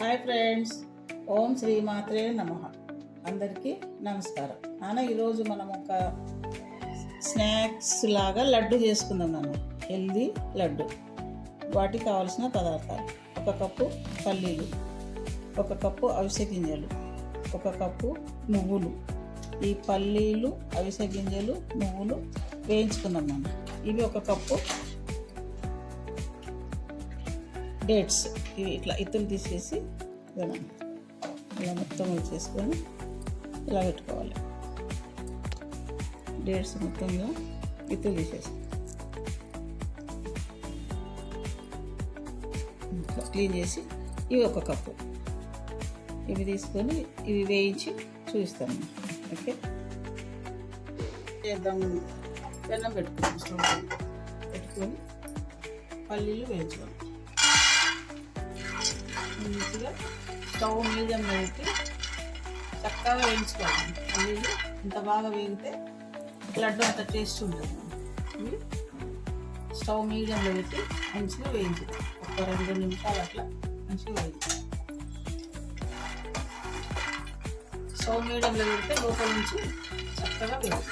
Hi friends, ఓం శ్రీ మాత్రే నమః. అందరికీ నమస్కారం. నాన్న ఈరోజు మనం ఒక స్నాక్స్ లాగా లడ్డు చేసుకుందాం నాన్న. హెల్దీ లడ్డు. వాటికి కావాల్సిన పదార్థాలు: 1 కప్పు పల్లీలు, 1 కప్పు అవిసె గింజలు, 1 కప్పు నువ్వులు. ఈ పల్లీలు, అవిసె గింజలు, నువ్వులు వేయించుకుందాం నాన్న. ఇవి 1 కప్పు డేట్స్. ఇవి ఇట్లా ఇత్తులు తీసేసి ఇలా మొత్తం చేసుకొని ఇలా పెట్టుకోవాలి. డేట్స్ మొత్తం ఇలా ఇత్తులు తీసేసి ఇట్లా క్లీన్ చేసి ఇవి 1 కప్పు ఇవి తీసుకొని ఇవి వేయించి చూపిస్తాను. ఓకే, చేద్దాం. బెల్లం పెట్టుకుంటాం. స్టవ్ పెట్టుకొని పల్లీలు వేయించుకోవాలి. మంచిగా స్టవ్ మీడియంలో పెట్టి చక్కగా వేయించుకోవాలి. పల్లీలు ఇంత బాగా వేగితే లడ్డు అంత టేస్ట్ ఉంటుంది. ఇవి స్టవ్ మీడియంలో పెట్టి మంచిగా వేయించాలి. 1-2 నిమిషాలు అట్లా మంచిగా వేయించాలి. స్టవ్ మీడియంలో పెడితే లోపల నుంచి చక్కగా వేయాలి.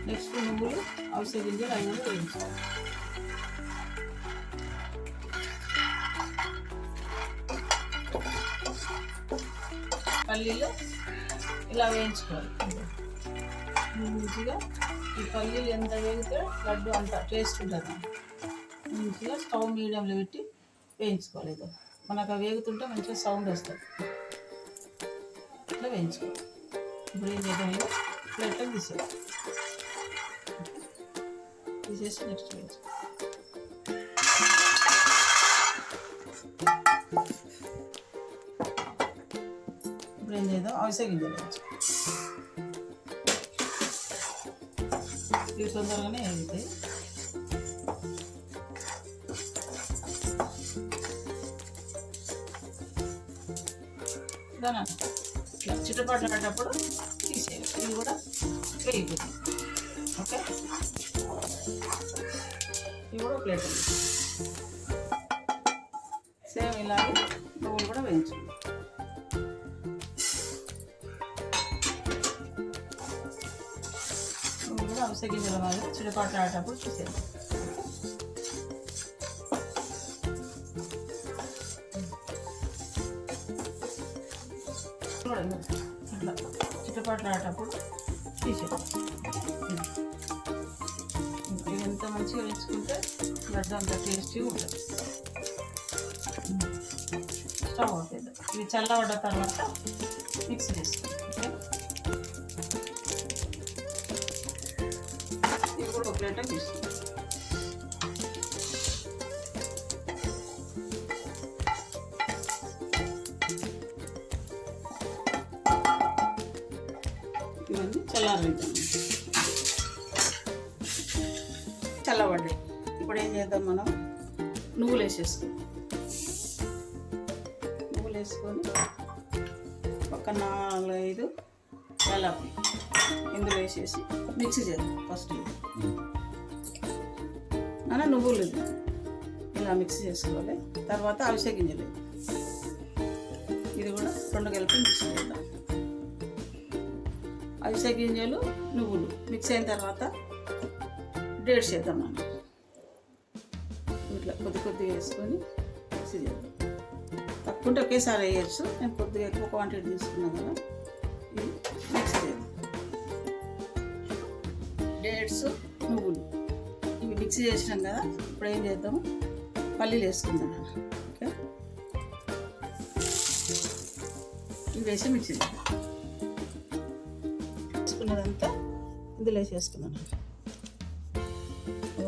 నెక్స్ట్ నువ్వులు, అవిసె గింజలు అవి కూడా వేయించాలి. పల్లీలు ఇలా వేయించుకోవాలి. మంచిగా ఈ పల్లీలు ఎంత వేగితే లడ్డు అంత టేస్ట్ ఉంటుంది. మంచిగా స్టవ్ మీడియంలో పెట్టి వేయించుకోవాలి. ఇది మనకు వేగుతుంటే మంచిగా సౌండ్ వస్తుంది. ఇట్లా వేయించుకోవాలి. ఇప్పుడు ఏం చేద్దాం, ప్లేట్లో తీసేసి నెక్స్ట్ వేయించుకోవాలి. ఇప్పుడు ఏం చేద్దాం, అవిసె గింజలు వేయించుకోవాలి. ఇవి తొందరగానే వేగుతాయి. దాని ఇట్లా చిట్టపాట్లు పడ్డప్పుడు తీసేయాలి. ఇవి కూడా వేగిపోతాయి. ఓకే, ఇవి కూడా ప్లేట్ సేమ్ ఇలాగే నువ్వులు కూడా వేయించుకోవాలి. అవిసె గింజల మాదిరి చిడపాట్లు ఆడేటప్పుడు చూసేది. అట్లా చిట్టపాట్లు ఆడేటప్పుడు తీసేది. ఇవి ఎంత మంచిగా వేసుకుంటే లడ్డు అంత టేస్టీగా ఉంటుంది. స్టవ్ అవుతుంది. ఇవి చల్లబడ్డ తర్వాత మిక్స్ చేసుకోండి. ఒక ప్లేట్ తీసుకుంటాం. ఇవన్నీ చల్లబడ్డాయి. ఇప్పుడు ఏం చేద్దాం, మనం నువ్వులు వేసేసుకుందాం. నువ్వులు వేసుకొని ఒక 4-5 యాలకులు ఇందులో వేసేసి మిక్సీ చేద్దాం. ఫస్ట్ నువ్వులు ఇలా మిక్స్ చేసుకోవాలి. తర్వాత అవిసె గింజలు ఇది కూడా 2 కలిపి మిక్స్ చేద్దాం. అవిసె గింజలు, నువ్వులు మిక్స్ అయిన తర్వాత డేట్స్ చేద్దాం. మనం ఇట్లా కొద్దిగా వేసుకొని మిక్సీ చేద్దాం. తక్కువ ఒకేసారి వేయచ్చు. నేను కొద్దిగా ఎక్కువ క్వాంటిటీ తీసుకున్నాను కదా. ఇది మిక్స్ చేద్దాం. డేట్స్, నువ్వులు ఇవి మిక్సీ చేసినాం కదా. ఇప్పుడు ఏం చేద్దాము, పల్లీలు వేసుకుందాం. ఓకే, ఇవి వేసి మిక్సీ వేసుకున్నదంతా ఇందులో వేసేసుకుందాం.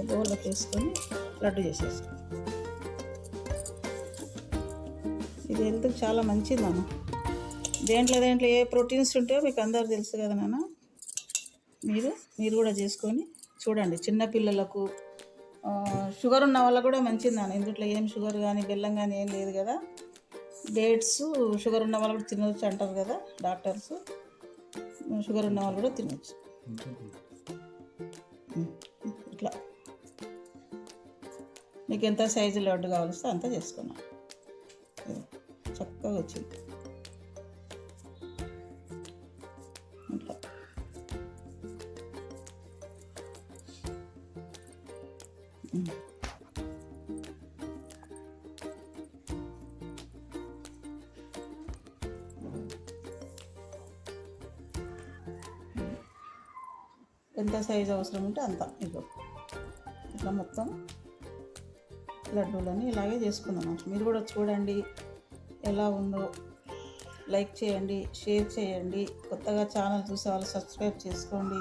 బౌల్లోకి వేసుకొని లడ్డు చేసేసుకుందాం. ఇది హెల్త్కి చాలా మంచిది నాన్న. దేంట్లో ఏ ప్రోటీన్స్ ఉంటాయో మీకు అందరూ తెలుసు కదా నాన్న. మీరు కూడా చేసుకొని చూడండి. చిన్నపిల్లలకు, షుగర్ ఉన్న వాళ్ళకు కూడా మంచిది నాన్న. ఇందులో ఏం షుగర్ కానీ బెల్లం కానీ ఏం లేదు కదా. డేట్స్ షుగర్ ఉన్న వాళ్ళు కూడా తినవచ్చు అంటారు కదా డాక్టర్స్. షుగర్ ఉన్న వాళ్ళు కూడా తినవచ్చు. ఇట్లా మీకు ఎంత సైజు లడ్డు కావాల్స్తే అంత చేసుకున్నాను. చక్కగా వచ్చింది. ఇట్లా ఎంత సైజు అవసరం ఉంటే అంత. ఇగో ఇట్లా మొత్తం లడ్డూలని ఇలాగే చేసుకుందాం. మీరు కూడా చూడండి ఎలా ఉందో. లైక్ చేయండి, షేర్ చేయండి. కొత్తగా ఛానల్ చూసే వాళ్ళు సబ్స్క్రైబ్ చేసుకోండి.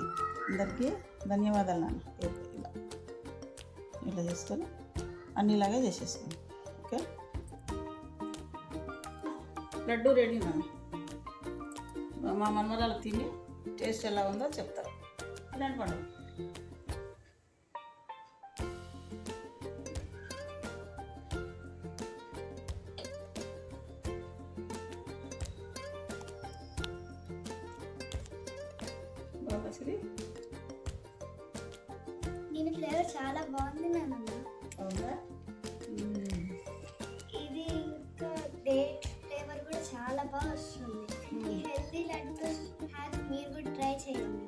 అందరికీ ధన్యవాదాలు నాన్న. ఇలా ఇలా చేసుకొని అన్నీ ఇలాగే చేసేసుకుందాం. ఓకే, లడ్డు రెడీ నాన్న. మా మనమరాలు తిని టేస్ట్ ఎలా ఉందో చెప్తారు. తినండి పండు. దీని ఫ్లేవర్ చాలా బాగుంది నాన్నమ్మ. అవునా? ఇది ఇంకా డేట్ ఫ్లేవర్ కూడా చాలా బాగా వస్తుంది. ఈ హెల్తీ లడ్డు హ్యాక్ మీరు కూడా ట్రై చేయండి.